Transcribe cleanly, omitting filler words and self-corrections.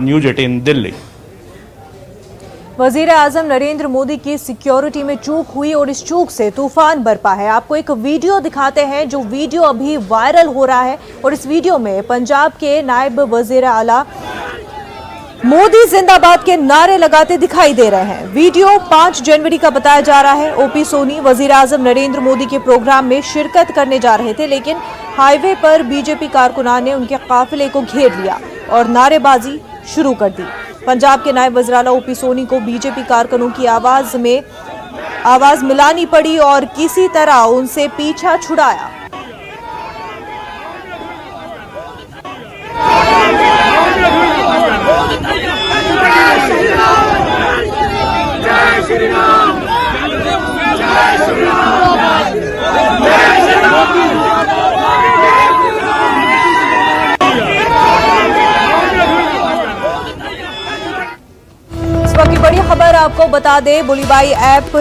News 18 Delhi. वजीर आजम नरेंद्र मोदी की security में चूक हुई और इस चूक से तूफान बरपा है। आपको एक वीडियो दिखाते हैं जो वीडियो अभी वायरल हो रहा है और इस वीडियो में पंजाब के नायब वजीर आला मोदी जिंदाबाद के नारे लगाते दिखाई दे रहे हैं। वीडियो 5 जनवरी का बताया जा रहा है। ओपी सोनी वजीर आजम नरेंद्र मोदी के प्रोग्राम में शिरकत करने जा रहे थे, लेकिन हाईवे पर बीजेपी कारकुनान ने उनके काफिले को घेर लिया और नारेबाजी शुरू कर दी। पंजाब के नायब वज़ीर आला ओपी सोनी को बीजेपी कारकुनों की आवाज मिलानी पड़ी और किसी तरह उनसे पीछा छुड़ाया। इस वक्त की बड़ी खबर आपको बता दें, बुलीबाई ऐप